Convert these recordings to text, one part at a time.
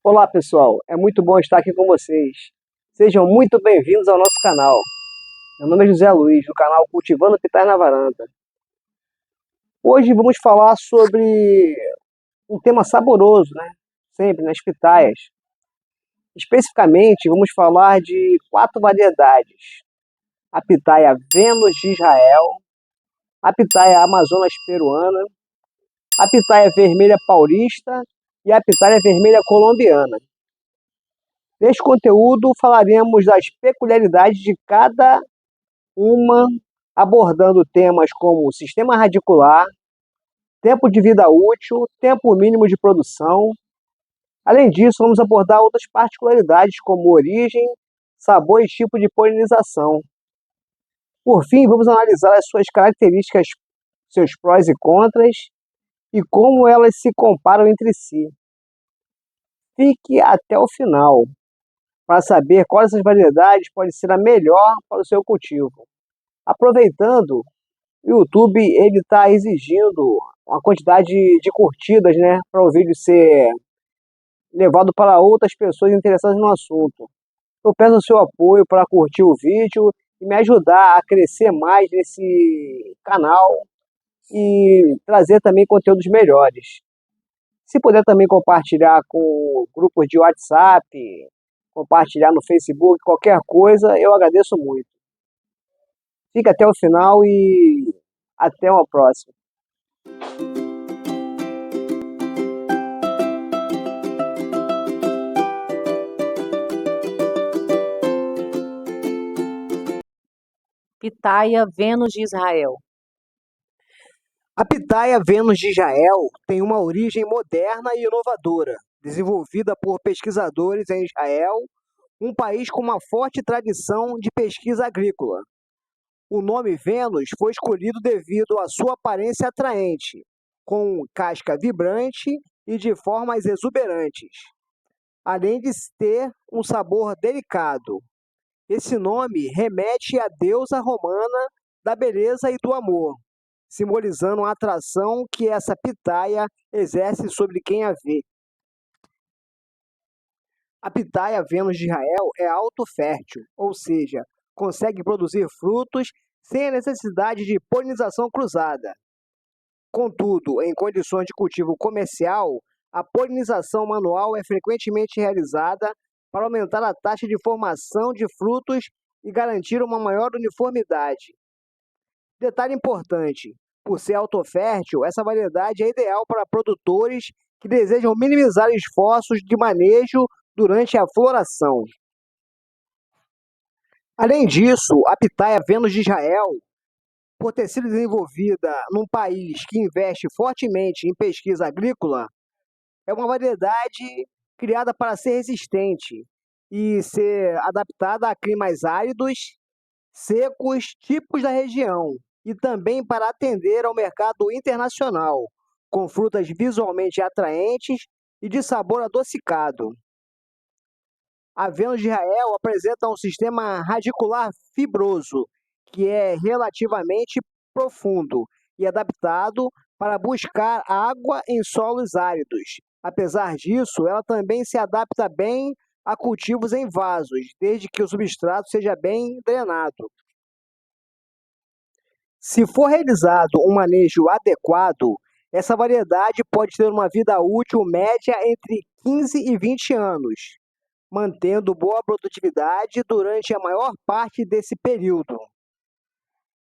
Olá pessoal, é muito bom estar aqui com vocês. Sejam muito bem-vindos ao nosso canal. Meu nome é José Luiz, do canal Cultivando Pitaia na Varanda. Hoje vamos falar sobre um tema saboroso, né? Sempre nas pitaias. Especificamente, vamos falar de 4 variedades. A pitaia Vênus de Israel, a pitaia Amazonas peruana, a pitaia vermelha paulista e a pitaia vermelha colombiana. Neste conteúdo falaremos das peculiaridades de cada uma, abordando temas como sistema radicular, tempo de vida útil, tempo mínimo de produção. Além disso, vamos abordar outras particularidades como origem, sabor e tipo de polinização. Por fim, vamos analisar as suas características, seus prós e contras e como elas se comparam entre si. Fique até o final para saber quais dessas variedades pode ser a melhor para o seu cultivo. Aproveitando, o YouTube ele está exigindo uma quantidade de curtidas, né, para o vídeo ser levado para outras pessoas interessadas no assunto. Eu peço o seu apoio para curtir o vídeo e me ajudar a crescer mais nesse canal e trazer também conteúdos melhores. Se puder também compartilhar com grupos de WhatsApp, compartilhar no Facebook, qualquer coisa, eu agradeço muito. Fica até o final e até uma próxima. Pitaia Vênus de Israel. A pitaia Vênus de Israel tem uma origem moderna e inovadora, desenvolvida por pesquisadores em Israel, um país com uma forte tradição de pesquisa agrícola. O nome Vênus foi escolhido devido à sua aparência atraente, com casca vibrante e de formas exuberantes, além de ter um sabor delicado. Esse nome remete à deusa romana da beleza e do amor, simbolizando a atração que essa pitaia exerce sobre quem a vê. A pitaia Vênus de Israel é autofértil, ou seja, consegue produzir frutos sem a necessidade de polinização cruzada. Contudo, em condições de cultivo comercial, a polinização manual é frequentemente realizada para aumentar a taxa de formação de frutos e garantir uma maior uniformidade. Detalhe importante: por ser autofértil, essa variedade é ideal para produtores que desejam minimizar esforços de manejo durante a floração. Além disso, a pitaia Vênus de Israel, por ter sido desenvolvida num país que investe fortemente em pesquisa agrícola, é uma variedade criada para ser resistente e ser adaptada a climas áridos, secos, típicos da região, e também para atender ao mercado internacional, com frutas visualmente atraentes e de sabor adocicado. A Vênus de Israel apresenta um sistema radicular fibroso, que é relativamente profundo e adaptado para buscar água em solos áridos. Apesar disso, ela também se adapta bem a cultivos em vasos, desde que o substrato seja bem drenado. Se for realizado um manejo adequado, essa variedade pode ter uma vida útil média entre 15 e 20 anos, mantendo boa produtividade durante a maior parte desse período.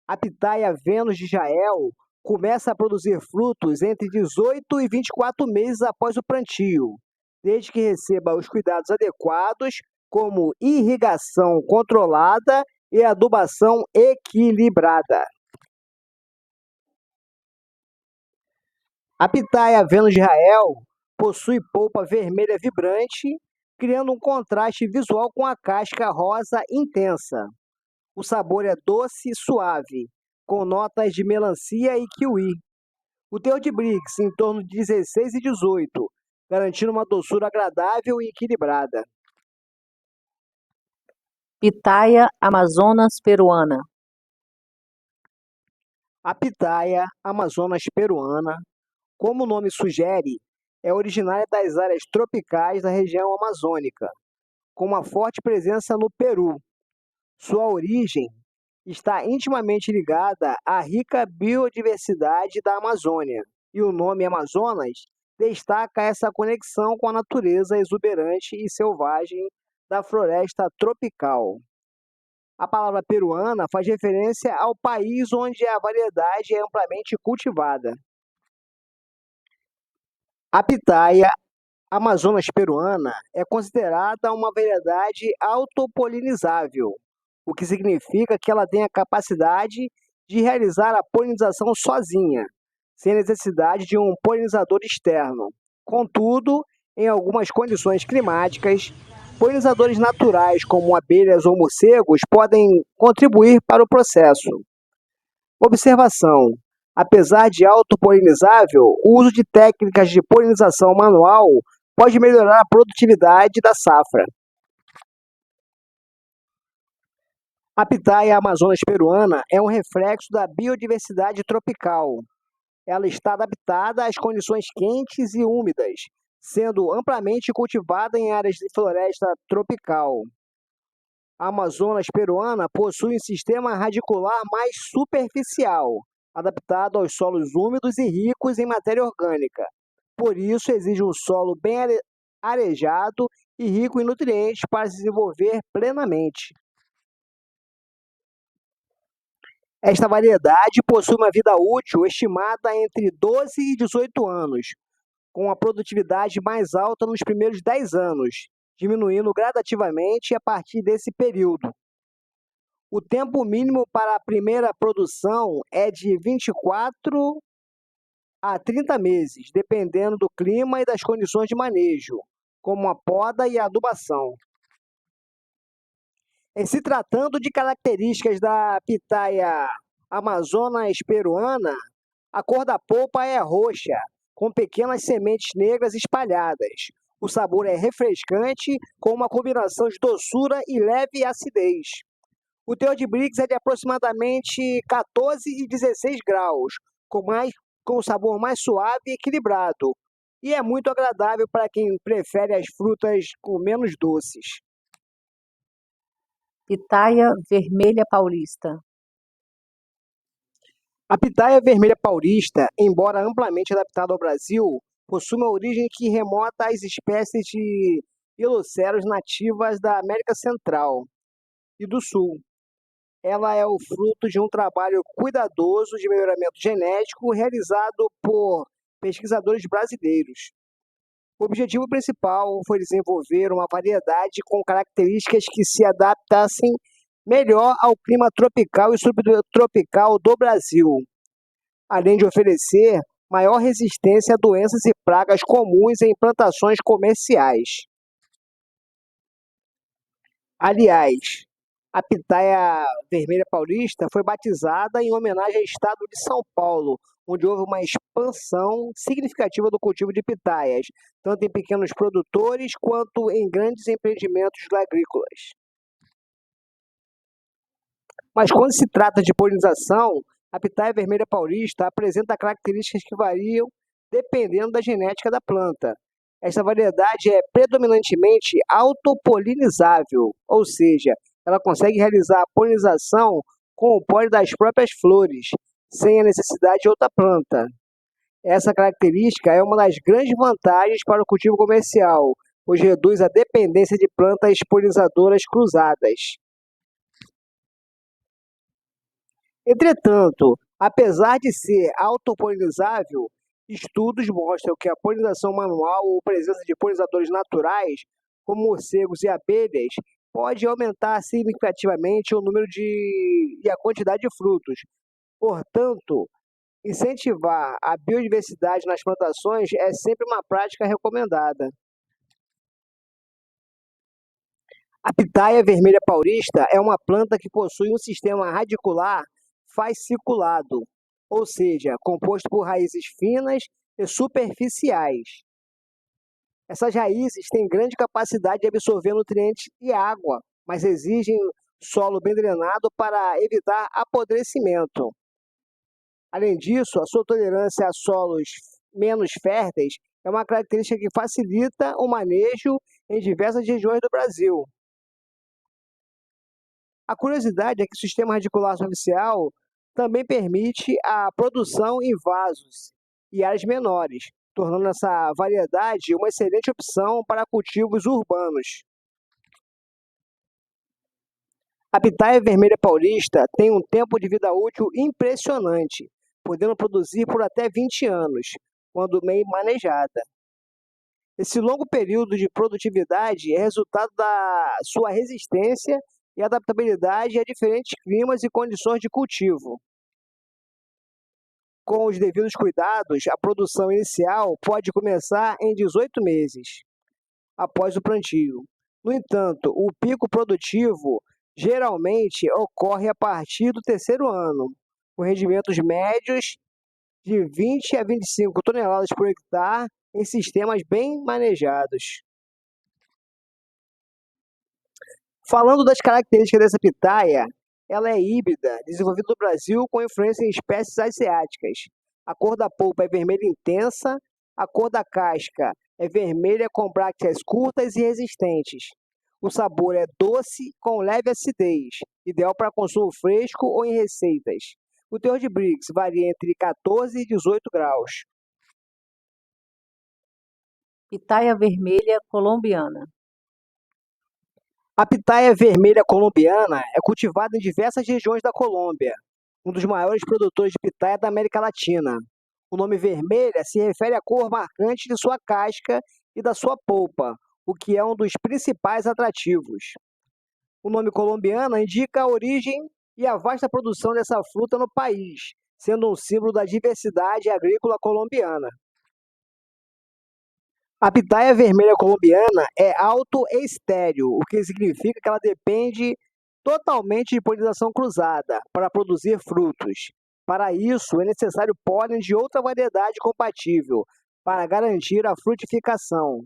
A pitaia Vênus de Israel começa a produzir frutos entre 18 e 24 meses após o plantio, desde que receba os cuidados adequados, como irrigação controlada e adubação equilibrada. A pitaia Vênus de Israel possui polpa vermelha vibrante, criando um contraste visual com a casca rosa intensa. O sabor é doce e suave, com notas de melancia e kiwi. O teor de Brix em torno de 16 e 18, garantindo uma doçura agradável e equilibrada. Pitaia Amazonas peruana. A pitaia Amazonas peruana, como o nome sugere, É originária das áreas tropicais da região amazônica, com uma forte presença no Peru. Sua origem está intimamente ligada à rica biodiversidade da Amazônia, e o nome Amazonas destaca essa conexão com a natureza exuberante e selvagem da floresta tropical. A palavra peruana faz referência ao país onde a variedade é amplamente cultivada. A pitaia Amazonas peruana é considerada uma variedade autopolinizável, o que significa que ela tem a capacidade de realizar a polinização sozinha, sem necessidade de um polinizador externo. Contudo, em algumas condições climáticas, polinizadores naturais, como abelhas ou morcegos, podem contribuir para o processo. Observação: apesar de autopolinizável, o uso de técnicas de polinização manual pode melhorar a produtividade da safra. A pitaia Amazonas peruana é um reflexo da biodiversidade tropical. Ela está adaptada às condições quentes e úmidas, sendo amplamente cultivada em áreas de floresta tropical. A Amazonas peruana possui um sistema radicular mais superficial, adaptado aos solos úmidos e ricos em matéria orgânica. Por isso, exige um solo bem arejado e rico em nutrientes para se desenvolver plenamente. Esta variedade possui uma vida útil estimada entre 12 e 18 anos, com a produtividade mais alta nos primeiros 10 anos, diminuindo gradativamente a partir desse período. O tempo mínimo para a primeira produção é de 24 a 30 meses, dependendo do clima e das condições de manejo, como a poda e a adubação. Em se tratando de características da pitaia Amazonas peruana, a cor da polpa é roxa, com pequenas sementes negras espalhadas. O sabor é refrescante, com uma combinação de doçura e leve acidez. O teor de Brix é de aproximadamente 14 e 16 graus, com um sabor mais suave e equilibrado. E é muito agradável para quem prefere as frutas com menos doces. Pitaia vermelha paulista. A pitaia vermelha paulista, embora amplamente adaptada ao Brasil, possui uma origem que remota às espécies de ilocéros nativas da América Central e do Sul. Ela é o fruto de um trabalho cuidadoso de melhoramento genético realizado por pesquisadores brasileiros. O objetivo principal foi desenvolver uma variedade com características que se adaptassem melhor ao clima tropical e subtropical do Brasil, além de oferecer maior resistência a doenças e pragas comuns em plantações comerciais. Aliás, a pitaia vermelha paulista foi batizada em homenagem ao estado de São Paulo, onde houve uma expansão significativa do cultivo de pitaias, tanto em pequenos produtores quanto em grandes empreendimentos agrícolas. Mas quando se trata de polinização, a pitaia vermelha paulista apresenta características que variam dependendo da genética da planta. Essa variedade é predominantemente autopolinizável, ou seja, ela consegue realizar a polinização com o pólen das próprias flores, sem a necessidade de outra planta. Essa característica é uma das grandes vantagens para o cultivo comercial, pois reduz a dependência de plantas polinizadoras cruzadas. Entretanto, apesar de ser autopolinizável, estudos mostram que a polinização manual ou presença de polinizadores naturais, como morcegos e abelhas, pode aumentar significativamente o número e a quantidade de frutos. Portanto, incentivar a biodiversidade nas plantações é sempre uma prática recomendada. A pitaia vermelha paulista é uma planta que possui um sistema radicular fasciculado, ou seja, composto por raízes finas e superficiais. Essas raízes têm grande capacidade de absorver nutrientes e água, mas exigem solo bem drenado para evitar apodrecimento. Além disso, a sua tolerância a solos menos férteis é uma característica que facilita o manejo em diversas regiões do Brasil. A curiosidade é que o sistema radicular superficial também permite a produção em vasos e áreas menores, tornando essa variedade uma excelente opção para cultivos urbanos. A pitaia vermelha paulista tem um tempo de vida útil impressionante, podendo produzir por até 20 anos, quando bem manejada. Esse longo período de produtividade é resultado da sua resistência e adaptabilidade a diferentes climas e condições de cultivo. Com os devidos cuidados, a produção inicial pode começar em 18 meses após o plantio. No entanto, o pico produtivo geralmente ocorre a partir do terceiro ano, com rendimentos médios de 20 a 25 toneladas por hectare em sistemas bem manejados. Falando das características dessa pitaia, ela é híbrida, desenvolvida no Brasil com influência em espécies asiáticas. A cor da polpa é vermelha intensa, a cor da casca é vermelha com brácteas curtas e resistentes. O sabor é doce com leve acidez, ideal para consumo fresco ou em receitas. O teor de Brix varia entre 14 e 18 graus. Pitaia vermelha colombiana. A pitaia vermelha colombiana é cultivada em diversas regiões da Colômbia, um dos maiores produtores de pitaia da América Latina. O nome vermelha se refere à cor marcante de sua casca e da sua polpa, o que é um dos principais atrativos. O nome colombiana indica a origem e a vasta produção dessa fruta no país, sendo um símbolo da diversidade agrícola colombiana. A pitaia vermelha colombiana é autoestéril, o que significa que ela depende totalmente de polinização cruzada para produzir frutos. Para isso, é necessário pólen de outra variedade compatível para garantir a frutificação.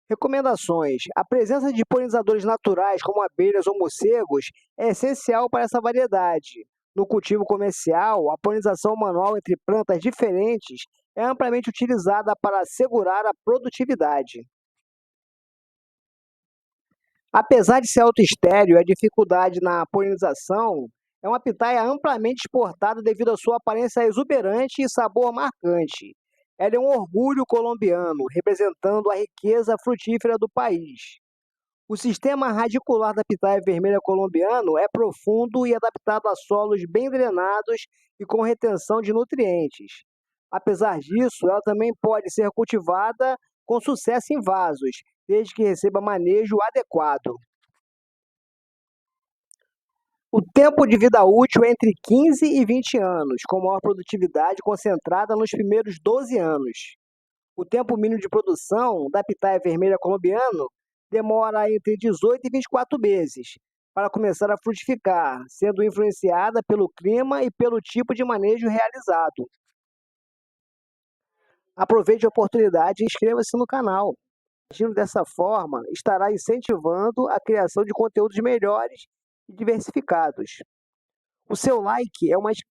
Recomendações: a presença de polinizadores naturais, como abelhas ou morcegos, é essencial para essa variedade. No cultivo comercial, a polinização manual entre plantas diferentes é amplamente utilizada para assegurar a produtividade. Apesar de ser autoestéril, a dificuldade na polinização é uma pitaia amplamente exportada devido à sua aparência exuberante e sabor marcante. Ela é um orgulho colombiano, representando a riqueza frutífera do país. O sistema radicular da pitaia vermelha colombiano é profundo e adaptado a solos bem drenados e com retenção de nutrientes. Apesar disso, ela também pode ser cultivada com sucesso em vasos, desde que receba manejo adequado. O tempo de vida útil é entre 15 e 20 anos, com maior produtividade concentrada nos primeiros 12 anos. O tempo mínimo de produção da pitaia vermelha colombiano demora entre 18 e 24 meses para começar a frutificar, sendo influenciada pelo clima e pelo tipo de manejo realizado. Aproveite a oportunidade e inscreva-se no canal. Agindo dessa forma, estará incentivando a criação de conteúdos melhores e diversificados. O seu like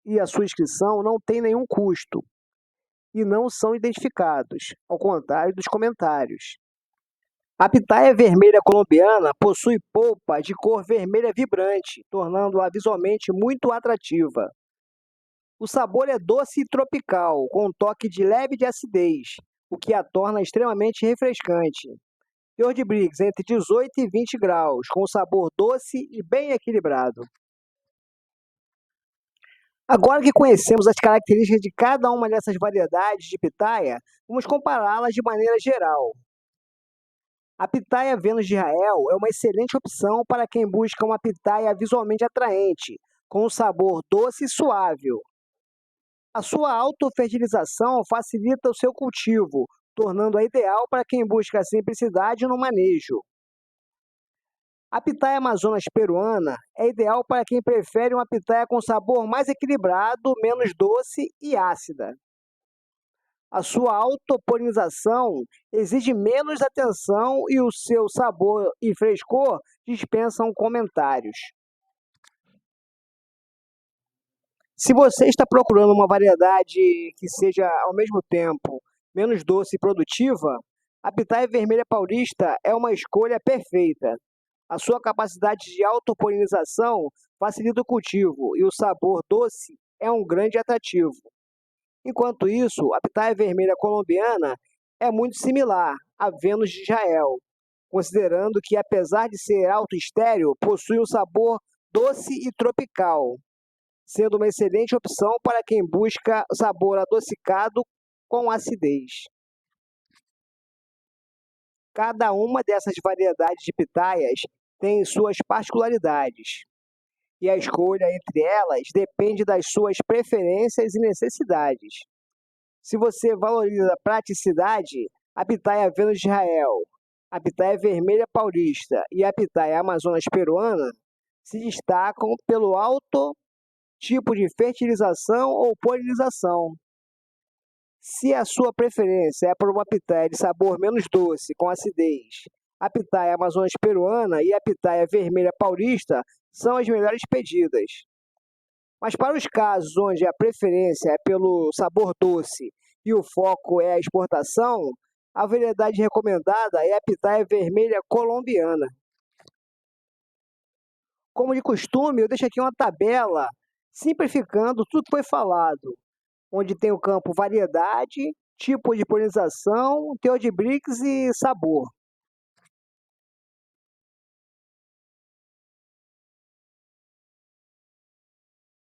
e a sua inscrição não tem nenhum custo e não são identificados, ao contrário dos comentários. A pitaia vermelha colombiana possui polpa de cor vermelha vibrante, tornando-a visualmente muito atrativa. O sabor é doce e tropical, com um toque de leve de acidez, o que a torna extremamente refrescante. Teor de Brix entre 18 e 20 graus, com sabor doce e bem equilibrado. Agora que conhecemos as características de cada uma dessas variedades de pitaia, vamos compará-las de maneira geral. A pitaia Vênus de Israel é uma excelente opção para quem busca uma pitaia visualmente atraente, com um sabor doce e suave. A sua autofertilização facilita o seu cultivo, tornando-a ideal para quem busca simplicidade no manejo. A pitaia Amazonas peruana é ideal para quem prefere uma pitaia com sabor mais equilibrado, menos doce e ácida. A sua autopolinização exige menos atenção e o seu sabor e frescor dispensam comentários. Se você está procurando uma variedade que seja, ao mesmo tempo, menos doce e produtiva, a pitaia vermelha paulista é uma escolha perfeita. A sua capacidade de autopolinização facilita o cultivo e o sabor doce é um grande atrativo. Enquanto isso, a pitaia vermelha colombiana é muito similar à Vênus de Israel, considerando que, apesar de ser autoestéril, possui um sabor doce e tropical, sendo uma excelente opção para quem busca sabor adocicado com acidez. Cada uma dessas variedades de pitaias tem suas particularidades, e a escolha entre elas depende das suas preferências e necessidades. Se você valoriza a praticidade, a pitaia Vênus de Israel, a pitaia vermelha paulista e a pitaia Amazonas peruana se destacam pelo alto tipo de fertilização ou polinização. Se a sua preferência é por uma pitaia de sabor menos doce, com acidez, a pitaia Amazonas peruana e a pitaia vermelha paulista são as melhores pedidas. Mas para os casos onde a preferência é pelo sabor doce e o foco é a exportação, a variedade recomendada é a pitaia vermelha colombiana. Como de costume, eu deixo aqui uma tabela simplificando tudo que foi falado, onde tem o campo variedade, tipo de polinização, teor de Brix e sabor.